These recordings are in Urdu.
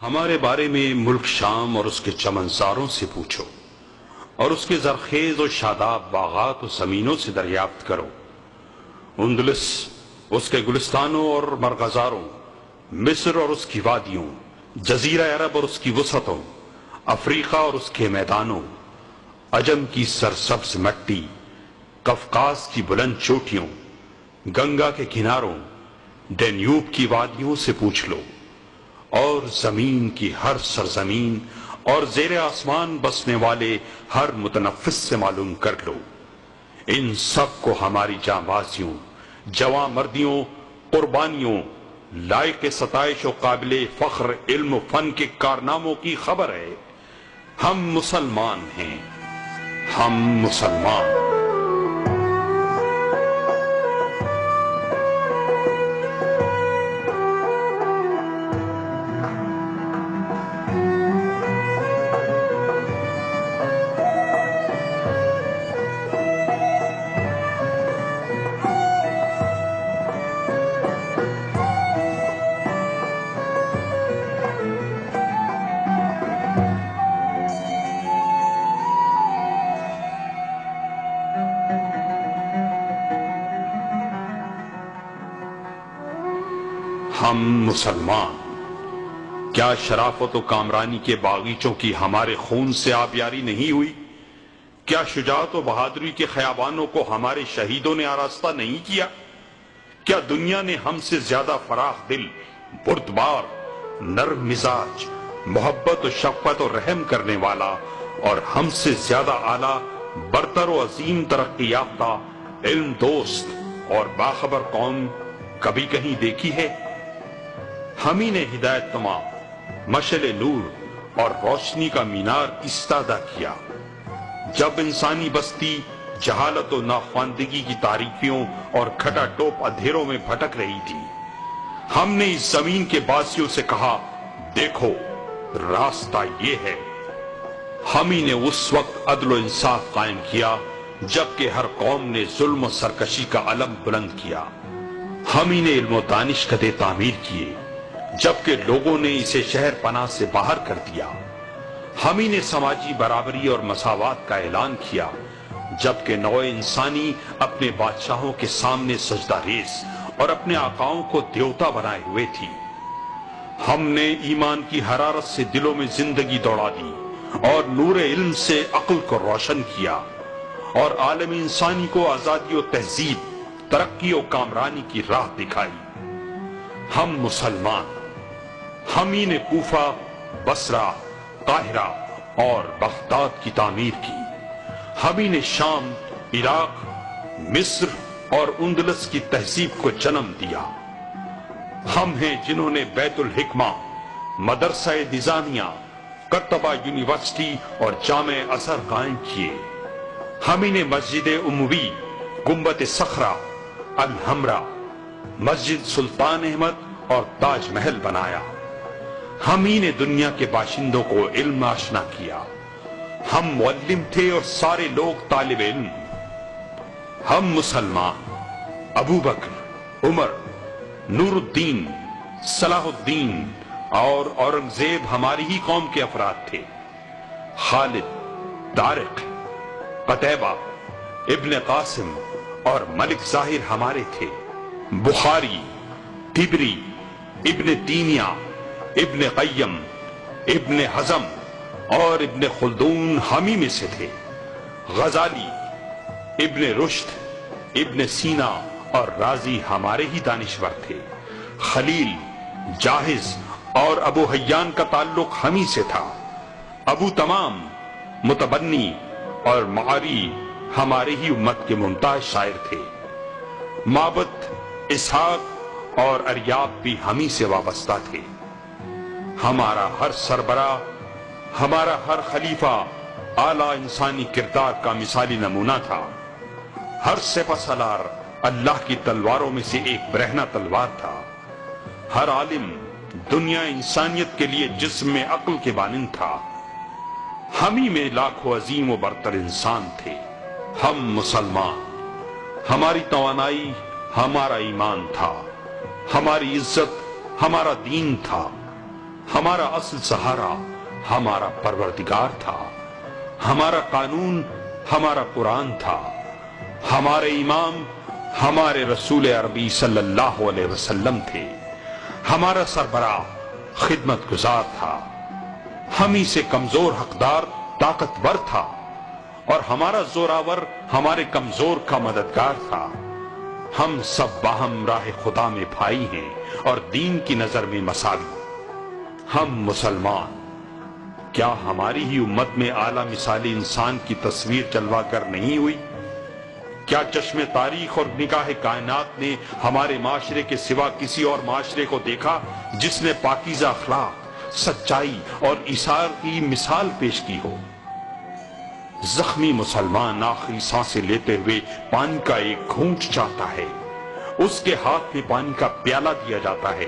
ہمارے بارے میں ملک شام اور اس کے چمنزاروں سے پوچھو، اور اس کے زرخیز و شاداب باغات و زمینوں سے دریافت کرو۔ اندلس، اس کے گلستانوں اور مرغزاروں، مصر اور اس کی وادیوں، جزیرہ عرب اور اس کی وسعتوں، افریقہ اور اس کے میدانوں، عجم کی سرسبز مٹی، قفقاز کی بلند چوٹیوں، گنگا کے کناروں، ڈینیوب کی وادیوں سے پوچھ لو، اور زمین کی ہر سرزمین اور زیر آسمان بسنے والے ہر متنفس سے معلوم کر لو۔ ان سب کو ہماری جانبازیوں، جواں مردیوں، قربانیوں، لائق ستائش و قابل فخر علم و فن کے کارناموں کی خبر ہے۔ ہم مسلمان ہیں، ہم مسلمان۔ ہم مسلمان۔ کیا شرافت و کامرانی کے باغیچوں کی ہمارے خون سے آبیاری نہیں ہوئی؟ کیا شجاعت و بہادری کے خیابانوں کو ہمارے شہیدوں نے آراستہ نہیں کیا؟ کیا دنیا نے ہم سے زیادہ فراخ دل، بردبار، نرم مزاج، محبت و شفقت و رحم کرنے والا اور ہم سے زیادہ اعلیٰ، برتر و عظیم ترقی یافتہ، علم دوست اور باخبر قوم کبھی کہیں دیکھی ہے؟ ہم ہی نے ہدایت تمام، مشعل نور اور روشنی کا مینار استادہ کیا۔ جب انسانی بستی جہالت و ناخواندگی کی تاریکیوں اور کھٹا ٹوپ اندھیروں میں بھٹک رہی تھی، ہم نے اس زمین کے باسیوں سے کہا، دیکھو راستہ یہ ہے۔ ہم ہی نے اس وقت عدل و انصاف قائم کیا جبکہ ہر قوم نے ظلم و سرکشی کا علم بلند کیا۔ ہم ہی نے علم و دانش کدے تعمیر کیے جبکہ لوگوں نے اسے شہر پناہ سے باہر کر دیا۔ ہم ہی نے سماجی برابری اور مساوات کا اعلان کیا جبکہ نوع انسانی اپنے بادشاہوں کے سامنے سجدہ ریز اور اپنے آقاؤں کو دیوتا بنائے ہوئے تھی۔ ہم نے ایمان کی حرارت سے دلوں میں زندگی دوڑا دی اور نور علم سے عقل کو روشن کیا، اور عالم انسانی کو آزادی و تہذیب، ترقی و کامرانی کی راہ دکھائی۔ ہم مسلمان۔ ہم ہی نے کوفہ، بصرہ، قاہرہ اور بغداد کی تعمیر کی۔ ہم ہی نے شام، عراق، مصر اور اندلس کی تہذیب کو جنم دیا۔ ہم ہیں جنہوں نے بیت الحکمہ، مدرسہ نظامیہ، قرطبہ یونیورسٹی اور جامع ازہر قائم کیے۔ ہم ہی نے مسجد اموی، گنبد صخرہ، الحمرا، مسجد سلطان احمد اور تاج محل بنایا۔ ہم ہی نے دنیا کے باشندوں کو علم آشنا کیا۔ ہم معلم تھے اور سارے لوگ طالب علم۔ ہم مسلمان۔ ابو بکر، عمر، نور الدین، صلاح الدین اور اورنگزیب ہماری ہی قوم کے افراد تھے۔ خالد، طارق، قتیبہ، ابن قاسم اور ملک ظاہر ہمارے تھے۔ بخاری، طبری، ابن تیمیہ، ابن قیم، ابن حزم اور ابن خلدون ہم ہی میں سے تھے۔ غزالی، ابن رشد، ابن سینا اور رازی ہمارے ہی دانشور تھے۔ خلیل، جاہز اور ابو حیان کا تعلق ہم ہی سے تھا۔ ابو تمام، متبنی اور معاری ہمارے ہی امت کے ممتاز شاعر تھے۔ معبد، اسحاق اور اریاب بھی ہم ہی سے وابستہ تھے۔ ہمارا ہر سربراہ، ہمارا ہر خلیفہ اعلیٰ انسانی کردار کا مثالی نمونہ تھا۔ ہر سپہ سالار اللہ کی تلواروں میں سے ایک برہنہ تلوار تھا۔ ہر عالم دنیا انسانیت کے لیے جسم میں عقل کے بانند تھا۔ ہم ہم ہی میں لاکھوں عظیم و برتر انسان تھے۔ ہم مسلمان، ہماری توانائی ہمارا ایمان تھا، ہماری عزت ہمارا دین تھا، ہمارا اصل سہارا ہمارا پروردگار تھا، ہمارا قانون ہمارا قرآن تھا، ہمارے امام ہمارے رسول عربی صلی اللہ علیہ وسلم تھے، ہمارا سربراہ خدمت گزار تھا، ہم ہی سے کمزور حقدار طاقتور تھا، اور ہمارا زوراور ہمارے کمزور کا مددگار تھا۔ ہم سب باہم راہ خدا میں بھائی ہیں اور دین کی نظر میں مساوی۔ ہم مسلمان، کیا ہماری ہی امت میں اعلیٰ مثالی انسان کی تصویر جلوہ گر نہیں ہوئی؟ کیا چشم تاریخ اور نگاہ کائنات نے ہمارے معاشرے کے سوا کسی اور معاشرے کو دیکھا جس نے پاکیزہ اخلاق، سچائی اور ایثار کی مثال پیش کی ہو؟ زخمی مسلمان آخری سانسیں لیتے ہوئے پانی کا ایک گھونٹ چاہتا ہے، اس کے ہاتھ میں پانی کا پیالہ دیا جاتا ہے،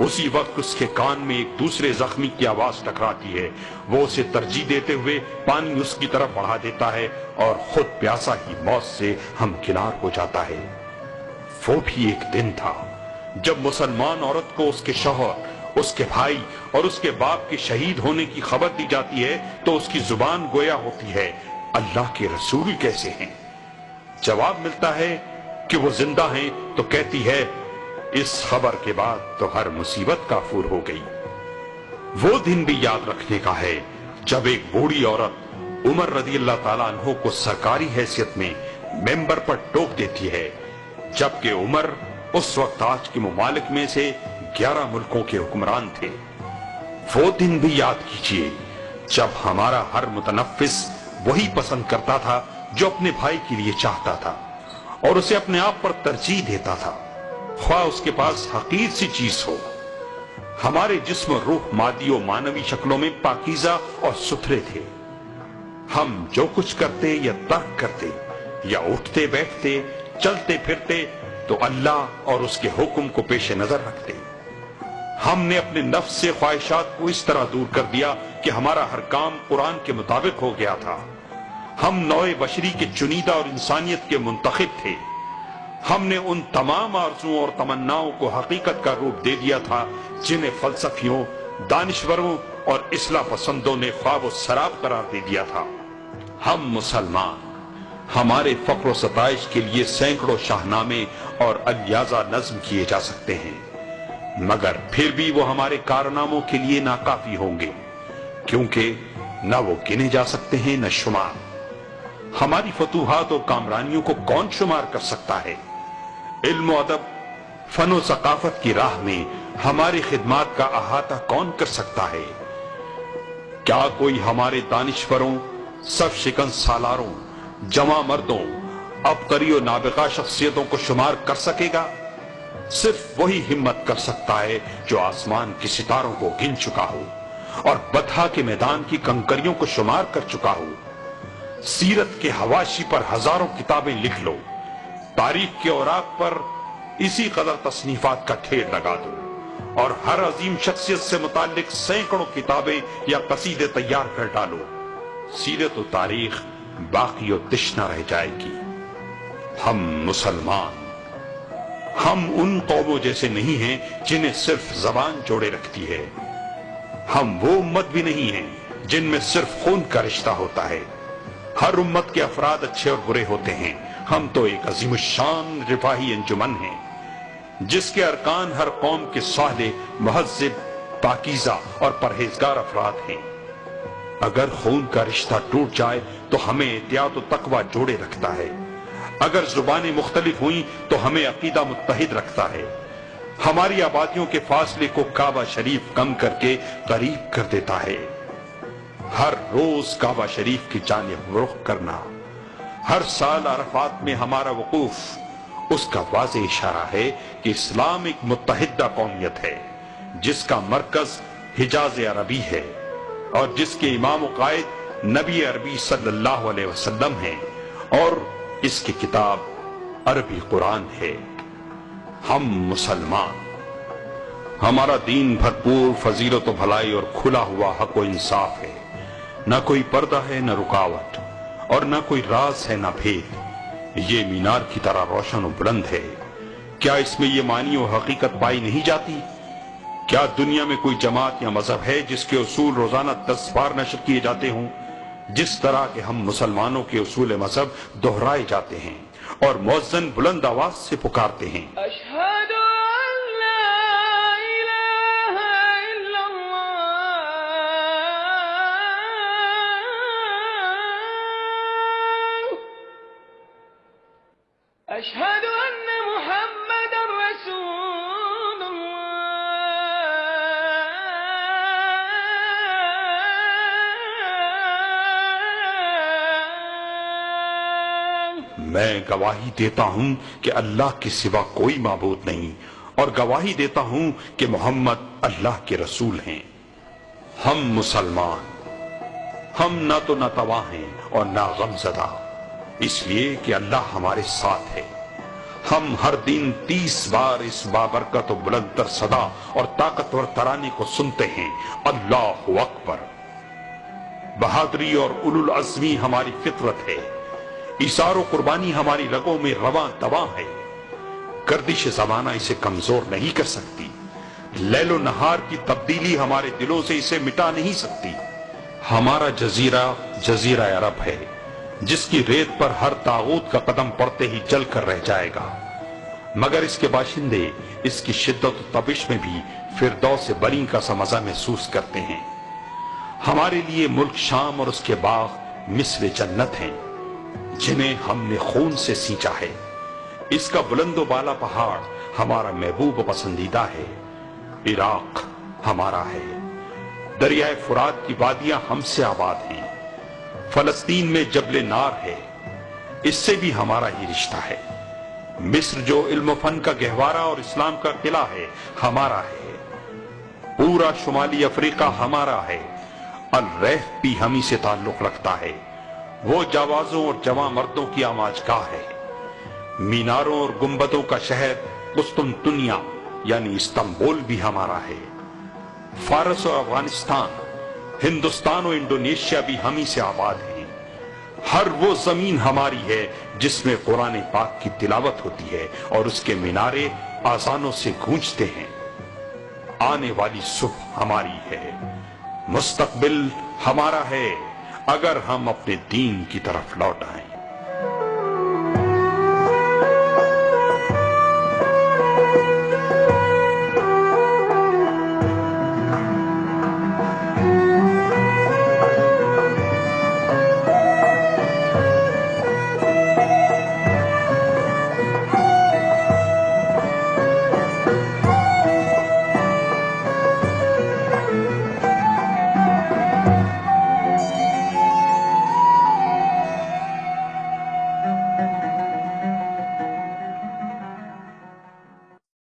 اسی وقت اس کے کان میں ایک دوسرے زخمی کی آواز ٹکراتی ہے، وہ اسے ترجیح دیتے ہوئے پانی اس کی طرف بڑھا دیتا ہے اور خود پیاسا ہی موت سے ہمکنار ہو جاتا ہے۔ وہ بھی ایک دن تھا جب مسلمان عورت کو اس کے شوہر، اس کے بھائی اور اس کے باپ کے شہید ہونے کی خبر دی جاتی ہے تو اس کی زبان گویا ہوتی ہے، اللہ کے رسول کیسے ہیں؟ جواب ملتا ہے کہ وہ زندہ ہیں تو کہتی ہے، اس خبر کے بعد تو ہر مصیبت کافور ہو گئی۔ وہ دن بھی یاد رکھنے کا ہے جب ایک بوڑھی عورت عمر رضی اللہ تعالیٰ عنہ کو سرکاری حیثیت میں ممبر پر ٹوک دیتی ہے، جبکہ عمر اس وقت آج کے ممالک میں سے 11 ملکوں کے حکمران تھے۔ وہ دن بھی یاد کیجئے جب ہمارا ہر متنفس وہی پسند کرتا تھا جو اپنے بھائی کے لیے چاہتا تھا اور اسے اپنے آپ پر ترجیح دیتا تھا، خواہ اس کے پاس حقیر سی چیز ہو۔ ہمارے جسم و روح مادی و مانوی شکلوں میں پاکیزہ اور ستھرے تھے۔ ہم جو کچھ کرتے یا ترک کرتے یا اٹھتے بیٹھتے چلتے پھرتے تو اللہ اور اس کے حکم کو پیش نظر رکھتے۔ ہم نے اپنے نفس سے خواہشات کو اس طرح دور کر دیا کہ ہمارا ہر کام قرآن کے مطابق ہو گیا تھا۔ ہم نوع بشری کے چنیدہ اور انسانیت کے منتخب تھے۔ ہم نے ان تمام آرزوؤں اور تمناؤں کو حقیقت کا روپ دے دیا تھا جنہیں فلسفیوں، دانشوروں اور اصلاح پسندوں نے خواب و سراب قرار دے دیا تھا۔ ہم مسلمان، ہمارے فخر و ستائش کے لیے سینکڑوں شاہنامے اور الیازہ نظم کیے جا سکتے ہیں، مگر پھر بھی وہ ہمارے کارناموں کے لیے ناکافی ہوں گے، کیونکہ نہ وہ گنے جا سکتے ہیں نہ شمار۔ ہماری فتوحات اور کامرانیوں کو کون شمار کر سکتا ہے؟ علم و ادب، فن و ثقافت کی راہ میں ہماری خدمات کا احاطہ کون کر سکتا ہے؟ کیا کوئی ہمارے دانشوروں، صف شکن سالاروں، جواں مردوں، عبقری و نابغہ شخصیتوں کو شمار کر سکے گا؟ صرف وہی ہمت کر سکتا ہے جو آسمان کے ستاروں کو گن چکا ہو اور بطحا کے میدان کی کنکریوں کو شمار کر چکا ہو۔ سیرت کے حواشی پر ہزاروں کتابیں لکھ لو، تاریخ کے اوراق پر اسی قدر تصنیفات کا ڈھیر لگا دو، اور ہر عظیم شخصیت سے متعلق سینکڑوں کتابیں یا قصیدے تیار کر ڈالو، سیرت و تاریخ باقی و تشنہ رہ جائے گی۔ ہم مسلمان، ہم ان قوموں جیسے نہیں ہیں جنہیں صرف زبان جوڑے رکھتی ہے۔ ہم وہ امت بھی نہیں ہیں جن میں صرف خون کا رشتہ ہوتا ہے۔ ہر امت کے افراد اچھے اور برے ہوتے ہیں۔ ہم تو ایک عظیم الشان رفاہی انجمن ہیں جس کے ارکان ہر قوم کے صالح، مہذب، پاکیزہ اور پرہیزگار افراد ہیں۔ اگر خون کا رشتہ ٹوٹ جائے تو ہمیں احتیاط و تقوی جوڑے رکھتا ہے، اگر زبانیں مختلف ہوئیں تو ہمیں عقیدہ متحد رکھتا ہے، ہماری آبادیوں کے فاصلے کو کعبہ شریف کم کر کے قریب کر دیتا ہے۔ ہر روز کعبہ شریف کی جانب رخ کرنا، ہر سال عرفات میں ہمارا وقوف، اس کا واضح اشارہ ہے کہ اسلام ایک متحدہ قومیت ہے جس کا مرکز حجاز عربی ہے اور جس کے امام و قائد نبی عربی صلی اللہ علیہ وسلم ہیں، اور اس کی کتاب عربی قرآن ہے۔ ہم مسلمان، ہمارا دین بھرپور فضیلت و بھلائی اور کھلا ہوا حق و انصاف ہے۔ نہ کوئی پردہ ہے نہ رکاوٹ، اور نہ کوئی راز ہے نہ بھید۔ یہ مینار کی طرح روشن و بلند ہے۔ کیا اس میں یہ معنی و حقیقت پائی نہیں جاتی؟ کیا دنیا میں کوئی جماعت یا مذہب ہے جس کے اصول روزانہ 10 بار نشر کیے جاتے ہوں، جس طرح کہ ہم مسلمانوں کے اصول مذہب دہرائے جاتے ہیں اور مؤذن بلند آواز سے پکارتے ہیں؟ اشہد ان لا الہ الا اللہ، اشہد ان محمد رسول اللہ۔ میں گواہی دیتا ہوں کہ اللہ کے سوا کوئی معبود نہیں، اور گواہی دیتا ہوں کہ محمد اللہ کے رسول ہیں۔ ہم مسلمان، ہم نہ تو ناتواں ہیں اور نہ غمزدہ، اس لیے کہ اللہ ہمارے ساتھ ہے۔ ہم ہر دن 30 بار اس بابرکت و بلند تر صدا اور طاقتور ترانے کو سنتے ہیں، اللہ اکبر۔ بہادری اور اولو العزمی ہماری فطرت ہے، ایثار و قربانی ہماری رگوں میں رواں دواں ہے۔ گردش زمانہ اسے کمزور نہیں کر سکتی، لیل و نہار کی تبدیلی ہمارے دلوں سے اسے مٹا نہیں سکتی۔ ہمارا جزیرہ جزیرہ عرب ہے، جس کی ریت پر ہر طاغوت کا قدم پڑتے ہی جل کر رہ جائے گا، مگر اس کے باشندے اس کی شدت و تپش میں بھی فردوس بری کا سا مزہ محسوس کرتے ہیں۔ ہمارے لیے ملک شام اور اس کے باغ مثل جنت ہیں، جنہیں ہم نے خون سے سینچا ہے۔ اس کا بلند و بالا پہاڑ ہمارا محبوب و پسندیدہ ہے۔ عراق ہمارا ہے، دریائے فرات کی وادیاں ہم سے آباد ہیں۔ فلسطین میں جبل نار ہے، اس سے بھی ہمارا ہی رشتہ ہے۔ مصر جو علم و فن کا گہوارہ اور اسلام کا قلعہ ہے، ہمارا ہے۔ پورا شمالی افریقہ ہمارا ہے۔ الریف بھی ہمیں سے تعلق رکھتا ہے، وہ جاوازوں اور جواں مردوں کی آماج گاہ ہے۔ میناروں اور گنبدوں کا شہر قسطنطنیہ یعنی استنبول بھی ہمارا ہے۔ فارس اور افغانستان، ہندوستان و انڈونیشیا بھی ہمیں سے آباد ہیں۔ ہر وہ زمین ہماری ہے جس میں قرآن پاک کی تلاوت ہوتی ہے اور اس کے مینارے آذانوں سے گونجتے ہیں۔ آنے والی صبح ہماری ہے، مستقبل ہمارا ہے، اگر ہم اپنے دین کی طرف لوٹ آئیں۔